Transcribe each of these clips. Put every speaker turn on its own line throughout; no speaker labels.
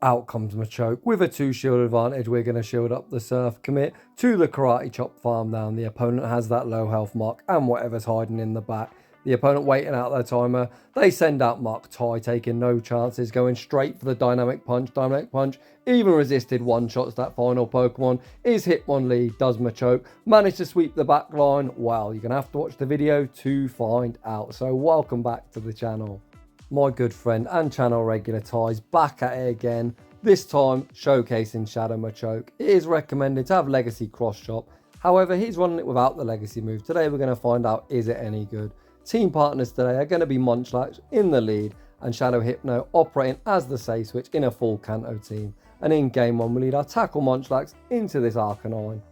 Out comes Machoke. With a 2 shield advantage, we're going to shield up the Surf, commit to the Karate Chop farm down. The opponent has that low health mark and whatever's hiding in the back. The opponent waiting out their timer. They send out Muck Ty, taking no chances, going straight for the Dynamic Punch. Dynamic Punch even resisted one-shots. That final Pokemon is Hitmonlee. Does Machoke manage to sweep the back line? Well, you're going to have to watch the video to find out. So welcome back to the channel. My good friend and channel regular Ty's back at it again, this time showcasing Shadow Machoke. It is recommended to have Legacy Cross Chop, however he's running it without the Legacy move. Today we're going to find out, is it any good? Team partners today are going to be Munchlax in the lead and Shadow Hypno operating as the safe switch in a full Kanto team. And in game 1 we lead our Tackle Munchlax into this Arcanine.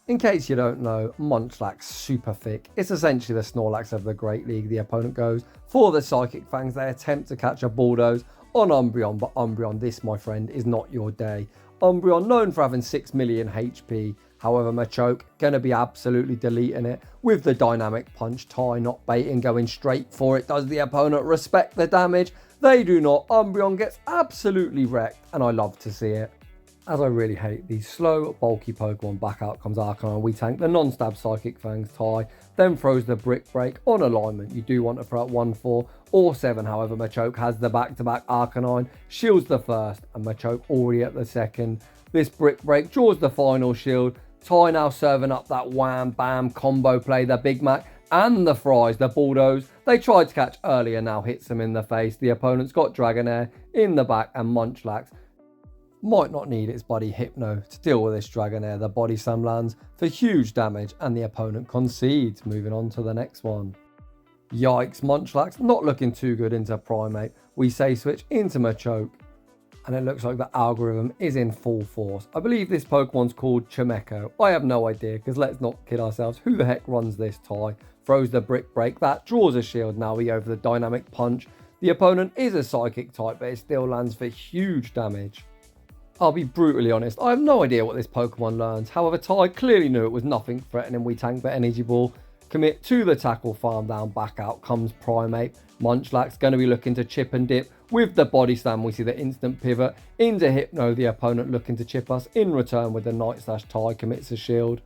In case you don't know, Munchlax super thick. It's essentially the Snorlax of the Great League. The opponent goes for the Psychic Fangs. They attempt to catch a Bulldoze on Umbreon, but Umbreon, this my friend, is not your day. Umbreon known for having 6 million HP. However, Machoke going to be absolutely deleting it with the Dynamic Punch. Ty not baiting, going straight for it. Does the opponent respect the damage? They do not. Umbreon gets absolutely wrecked, and I love to see it. As I really hate these slow, bulky Pokemon, back out comes Arcanine. We tank the non-stab Psychic Fangs. Ty then throws the Brick Break on alignment. You do want to throw out 1, 4 or 7. However, Machoke has the back-to-back Arcanine, shields the first, and Machoke already at the second. This Brick Break draws the final shield. Ty now serving up that wham bam combo play. The Big Mac and the Fries, the Bulldoze they tried to catch earlier, now hits them in the face. The opponent's got Dragonair in the back, and Munchlax might not need its buddy Hypno to deal with this Dragonair. The Body Slam lands for huge damage and the opponent concedes. Moving on to the next one. Yikes, Munchlax not looking too good into Primate. We say switch into Machoke and it looks like the algorithm is in full force. I believe this Pokemon's called Chimecho. I have no idea, because let's not kid ourselves. Who the heck runs this? Ty throws the Brick Break. That draws a shield. Now we go for the Dynamic Punch. The opponent is a Psychic type, but it still lands for huge damage. I'll be brutally honest, I have no idea what this Pokemon learns. However, Ty clearly knew it was nothing threatening. We tank the Energy Ball, commit to the tackle, farm down, back out comes Primate. Munchlax going to be looking to chip and dip with the Body Slam. We see the instant pivot into Hypno. The opponent looking to chip us in return with the Night Slash. Ty commits a shield.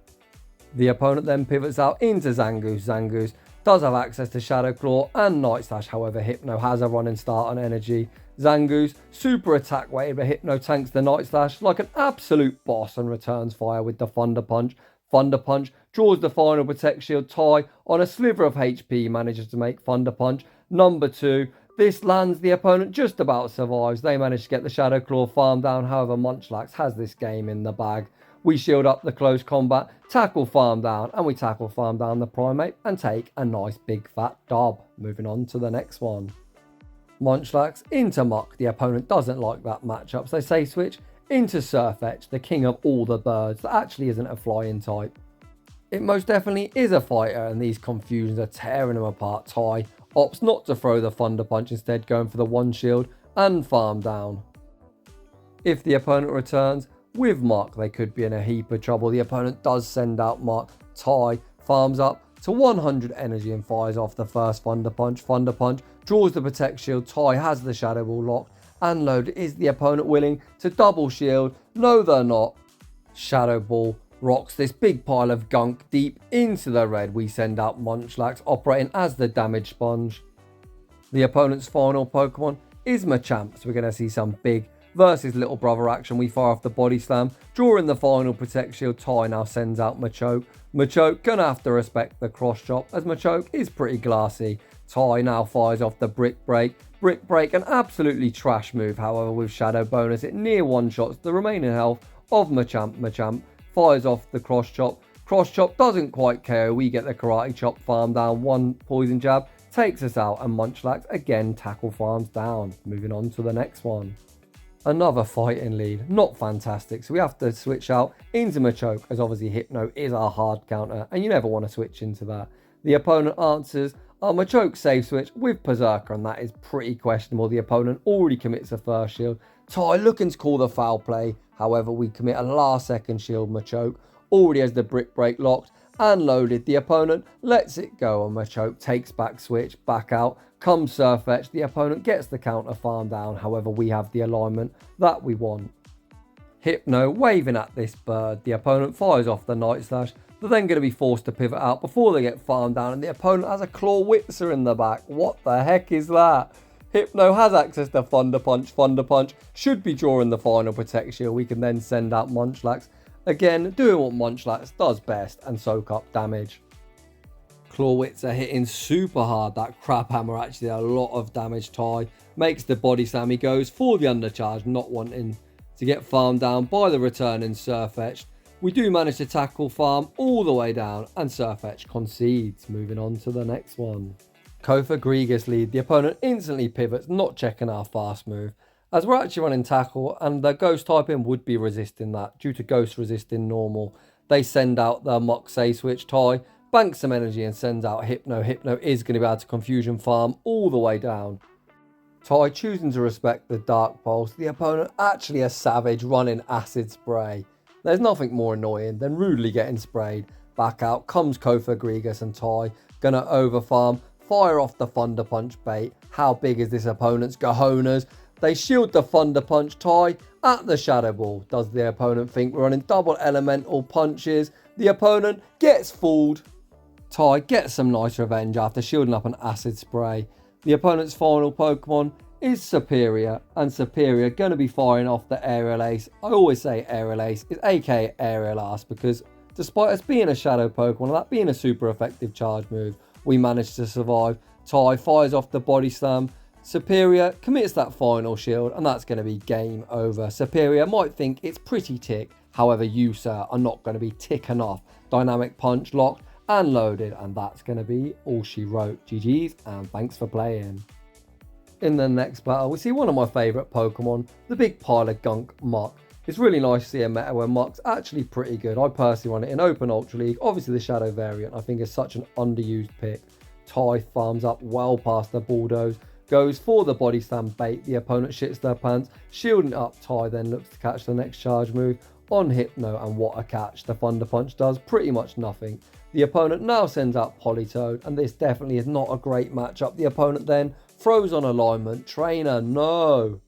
The opponent then pivots out into Zangoose. Zangoose does have access to Shadow Claw and Night Slash. However, Hypno has a running start on energy. Zangoose super attack weighted, but Hypno tanks the Night Slash like an absolute boss and returns fire with the Thunder Punch. Thunder Punch draws the final Protect Shield. Ty on a sliver of HP manages to make Thunder Punch number 2. This lands, the opponent just about survives. They manage to get the Shadow Claw farm down. However, Munchlax has this game in the bag. We shield up the close combat, tackle farm down, and we tackle farm down the Primate and take a nice big fat dub. Moving on to the next one. Munchlax into Muck. The opponent doesn't like that matchup, so they say switch into Surfetch, the king of all the birds that actually isn't a flying type. It most definitely is a fighter, and these confusions are tearing him apart. Ty opts not to throw the Thunder Punch, instead going for the 1 shield and farm down. If the opponent returns with Muck, they could be in a heap of trouble. The opponent does send out Muck. Ty farms up to 100 energy and fires off the first Thunder Punch. Thunder Punch draws the Protect Shield. Ty has the Shadow Ball locked and loaded. Is the opponent willing to double shield? No, they're not. Shadow Ball rocks this big pile of gunk deep into the red. We send out Munchlax operating as the damage sponge. The opponent's final Pokemon is Machamp, so we're going to see some big versus little brother action. We fire off the Body Slam, drawing the final Protect Shield. Ty now sends out Machoke. Machoke gonna have to respect the cross chop, as Machoke is pretty glassy. Ty now fires off the Brick Break. Brick Break, an absolutely trash move. However, with Shadow bonus, it near one-shots the remaining health of Machamp. Machamp fires off the cross chop. Cross chop doesn't quite KO. We get the Karate Chop farm down. 1 poison jab takes us out, and Munchlax again tackle farms down. Moving on to the next one. Another fighting lead, not fantastic, so we have to switch out into Machoke, as obviously Hypno is our hard counter and you never want to switch into that. The opponent answers our Machoke save switch with Berserker, and that is pretty questionable. The opponent already commits a first shield. Ty looking to call the foul play, however we commit a last second shield. Machoke already has the Brick Break locked and loaded. The opponent lets it go and Machoke takes back switch, back out, comes Surf Etch. The opponent gets the counter farm down, however we have the alignment that we want. Hypno waving at this bird. The opponent fires off the Night Slash. They're then going to be forced to pivot out before they get farmed down, and the opponent has a Claw Whipser in the back. What the heck is that? Hypno has access to Thunder Punch. Thunder Punch should be drawing the final Protect Shield. We can then send out Munchlax. Again, doing what Munchlax does best and soak up damage. Claw Whipser hitting super hard. That crap hammer actually did a lot of damage. Ty makes the body slam. He goes for the undercharge, not wanting to get farmed down by the returning Surf Etch. We do manage to tackle farm all the way down and Surf Etch concedes. Moving on to the next one. Kofa Grigas lead. The opponent instantly pivots, not checking our fast move, as we're actually running tackle and the ghost typing would be resisting that due to ghost resisting normal. They send out the Mock Say Switch. Ty banks some energy and sends out Hypno. Hypno is going to be able to confusion farm all the way down. Ty choosing to respect the Dark Pulse. The opponent actually a savage running Acid Spray. There's nothing more annoying than rudely getting sprayed. Back out comes Kofa Grigas and Ty gonna overfarm. Fire off the Thunder Punch bait. How big is this opponent's cojones? They shield the Thunder Punch. Ty at the Shadow Ball. Does the opponent think we're running double elemental punches? The opponent gets fooled. Ty gets some nice revenge after shielding up an Acid Spray. The opponent's final Pokemon is Superior, and Superior going to be firing off the Aerial Ace. I always say Aerial Ace is aka Aerial Ass because despite us being a Shadow Pokemon and that being a super effective charge move, we managed to survive. Ty fires off the Body Slam. Superior commits that final shield and that's going to be game over. Superior might think it's pretty tick, however you sir are not going to be ticking off. Dynamic Punch locked and loaded, and that's going to be all she wrote. GG's and thanks for playing. In the next battle we see one of my favourite Pokemon, the big pile of gunk Mach. It's really nice to see a meta where Mach's actually pretty good. I personally run it in Open Ultra League. Obviously the Shadow variant I think is such an underused pick. Ty farms up well past the Bulldoze, goes for the Body Slam bait. The opponent shits their pants, shielding up. Ty then looks to catch the next charge move on Hypno, and what a catch. The Thunder Punch does pretty much nothing. The opponent now sends out Politoed, and this definitely is not a great matchup. The opponent then throws on alignment. Trainer, no.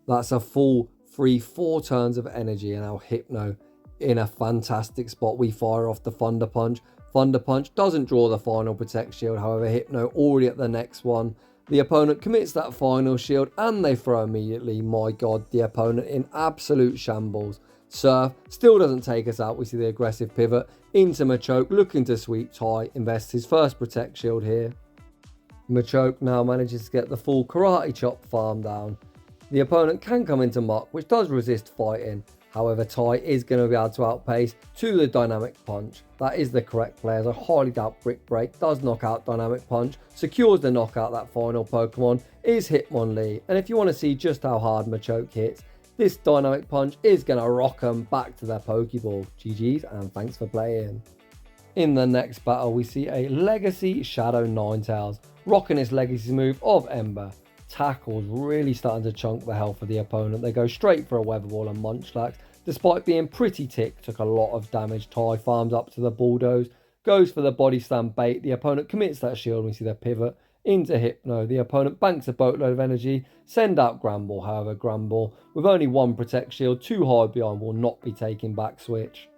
That's a full 4 turns of energy, and now Hypno in a fantastic spot. We fire off the Thunder Punch. Thunder Punch doesn't draw the final Protect Shield, however Hypno already at the next one. The opponent commits that final shield and they throw immediately. My god, the opponent in absolute shambles. Surf still doesn't take us out. We see the aggressive pivot into Machoke, looking to sweep. Ty invests his first Protect Shield here. Machoke now manages to get the full Karate Chop farm down. The opponent can come into Mach, which does resist fighting. However, Ty is going to be able to outpace to the Dynamic Punch. That is the correct play, as I highly doubt Brick Break does knock out Dynamic Punch. Secures the knockout. That final Pokemon is Hitmonlee. And if you want to see just how hard Machoke hits, this Dynamic Punch is going to rock them back to their Pokeball. GG's and thanks for playing. In the next battle, we see a Legacy Shadow Ninetales rocking its Legacy move of Ember. Tackles really starting to chunk the health of the opponent. They go straight for a Weather Ball, and Munchlax, despite being pretty tick, took a lot of damage. Ty farms up to the Bulldoze, goes for the Body Slam bait. The opponent commits that shield. We see the pivot into Hypno. The opponent banks a boatload of energy, send out Granbull. However, Granbull with only one Protect Shield too high behind will not be taking back switch.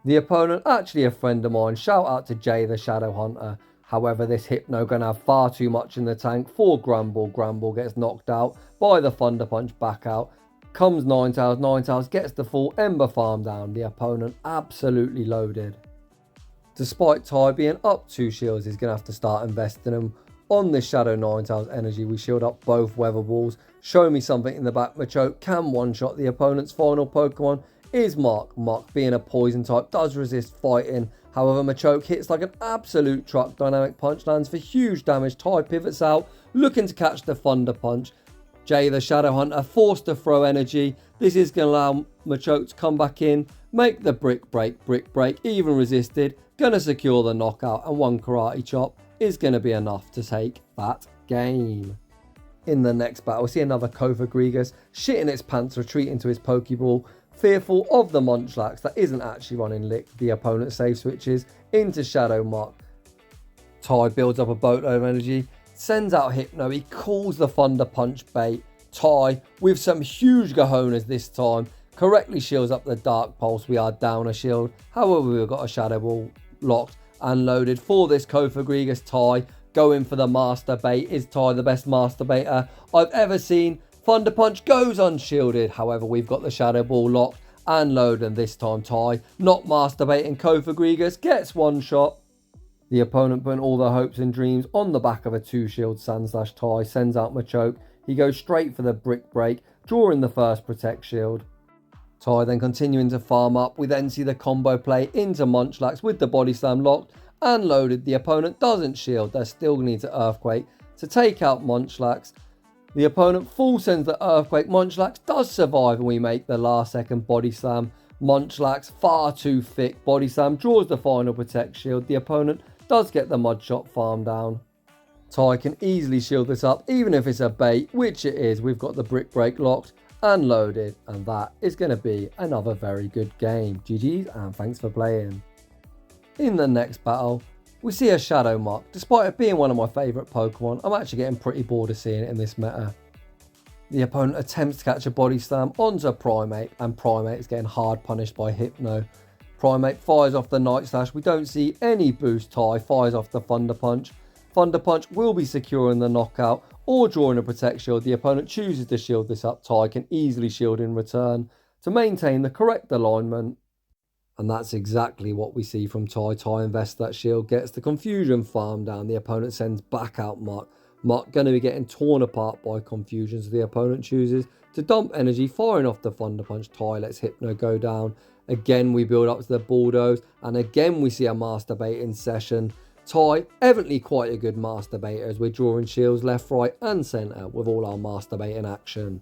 The opponent actually a friend of mine. Shout out to Jay the Shadow Hunter. However, this Hypno going to have far too much in the tank for Granbull. Granbull gets knocked out by the Thunder Punch back out. Comes Ninetales. Ninetales gets the full Ember farm down. The opponent absolutely loaded. Despite Ty being up 2 shields, he's going to have to start investing them on this Shadow Ninetales energy. We shield up both Weather Balls. Show me something in the back. Machoke can one-shot the opponent's final Pokemon is Mach. Mach being a poison type does resist fighting. However, Machoke hits like an absolute truck. Dynamic Punch lands for huge damage. Ty pivots out, looking to catch the Thunder Punch. Jay the Shadow Hunter forced to throw energy. This is going to allow Machoke to come back in, make the Brick Break, even resisted. Going to secure the knockout, and one Karate Chop is going to be enough to take that game. In the next battle, we see another Kofa Grigas shitting its pants, retreating to his Pokeball. Fearful of the Munchlax that isn't actually running Lick, the opponent save switches into Shadow Machoke. Ty builds up a boatload of energy, sends out Hypno, he calls the Thunder Punch bait. Ty, with some huge cojones this time, correctly shields up the Dark Pulse. We are down a shield, however we've got a Shadow Ball locked and loaded for this Cofagrigus. Ty going for the Master Bait. Is Ty the best Master Baiter I've ever seen? Thunder Punch goes unshielded, however we've got the Shadow Ball locked and loaded, and this time Ty, not masturbating Cofagrigus, gets one shot. The opponent putting all their hopes and dreams on the back of a 2-shield Sand/Ty, sends out Machoke. He goes straight for the Brick Break, drawing the first Protect Shield. Ty then continuing to farm up. We then see the combo play into Munchlax with the Body Slam locked and loaded. The opponent doesn't shield, they still need to Earthquake to take out Munchlax. The opponent full sends the Earthquake. Munchlax does survive, and we make the last second Body Slam. Munchlax, far too thick Body Slam, draws the final Protect Shield. The opponent does get the Mud Shot farm down. Ty can easily shield this up, even if it's a bait, which it is. We've got the Brick Break locked and loaded, and that is going to be another very good game. GG's and thanks for playing. In the next battle, we see a Shadow Machoke. Despite it being one of my favourite Pokemon, I'm actually getting pretty bored of seeing it in this meta. The opponent attempts to catch a Body Slam onto Primate, and Primate is getting hard punished by Hypno. Primate fires off the Night Slash. We don't see any boost. Ty fires off the Thunder Punch. Thunder Punch will be securing the knockout or drawing a Protect Shield. The opponent chooses to shield this up. Ty can easily shield in return to maintain the correct alignment. And that's exactly what we see from Ty. Ty invests that shield, gets the Confusion farm down. The opponent sends back out Mark. Mark going to be getting torn apart by Confusion, so the opponent chooses to dump energy, firing off the Thunder Punch. Ty lets Hypno go down. Again, we build up to the Bulldoze, and again we see a Master Bait in session. Ty, evidently quite a good Master Baiter, as we're drawing shields left, right and centre with all our Master Bait in action.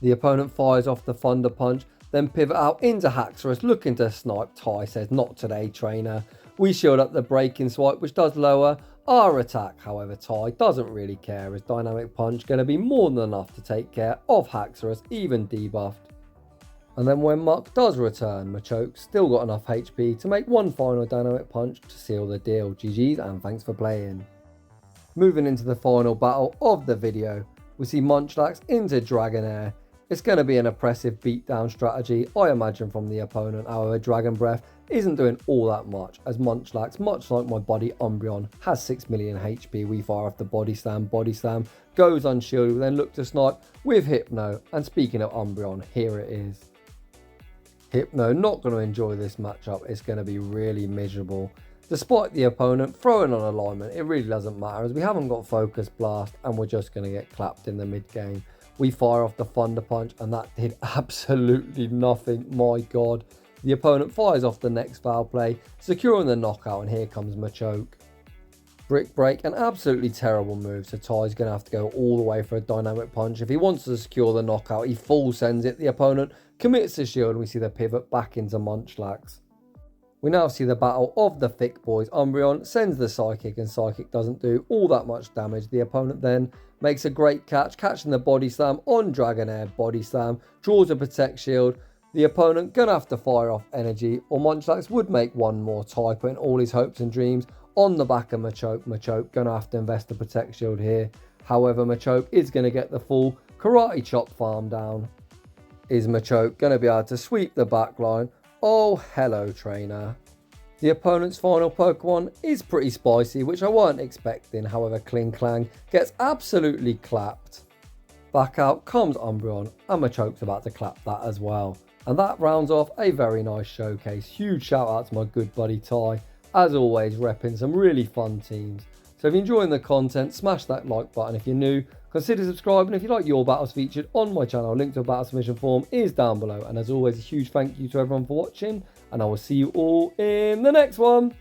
The opponent fires off the Thunder Punch, then pivot out into Haxorus, looking to snipe. Ty says, not today, trainer. We shield up the Breaking Swipe, which does lower our attack. However, Ty doesn't really care, as Dynamic Punch going to be more than enough to take care of Haxorus, even debuffed. And then when Muck does return, Machoke still got enough HP to make one final Dynamic Punch to seal the deal. GG's and thanks for playing. Moving into the final battle of the video, we see Munchlax into Dragonair. It's going to be an oppressive beatdown strategy, I imagine, from the opponent. However, Dragon Breath isn't doing all that much, as Munchlax, much like my buddy Umbreon, has 6 million HP. We fire off the Body Slam goes unshielded, we then look to snipe with Hypno. And speaking of Umbreon, here it is. Hypno not going to enjoy this matchup. It's going to be really miserable. Despite the opponent throwing on alignment, it really doesn't matter, as we haven't got Focus Blast and we're just going to get clapped in the mid game. We fire off the Thunder Punch and that did absolutely nothing. My god. The opponent fires off the next foul play, securing the knockout, and here comes Machoke. Brick Break, an absolutely terrible move, so Ty's going to have to go all the way for a Dynamic Punch. If he wants to secure the knockout, he full sends it. The opponent commits the shield, and we see the pivot back into Munchlax. We now see the battle of the thick boys. Umbreon sends the Psychic, and Psychic doesn't do all that much damage. The opponent then makes a great catch, catching the Body Slam on Dragonair. Body Slam draws a Protect Shield. The opponent gonna have to fire off energy, or Munchlax would make one more. Ty putting all his hopes and dreams on the back of Machoke. Machoke gonna have to invest the Protect Shield here. However, Machoke is gonna get the full Karate Chop farm down. Is Machoke gonna be able to sweep the back line? Oh, hello, trainer. The opponent's final Pokemon is pretty spicy, which I weren't expecting. However, clinc gets absolutely clapped. Back out comes Umbreon, and Machoke's about to clap that as well. And that rounds off a very nice showcase. Huge shout out to my good buddy Ty, as always repping some really fun teams. So if you're enjoying the content, smash that like button. If you're new, consider subscribing. If you like your battles featured on my channel, link to a battle submission form is down below. And as always, a huge thank you to everyone for watching, and I will see you all in the next one.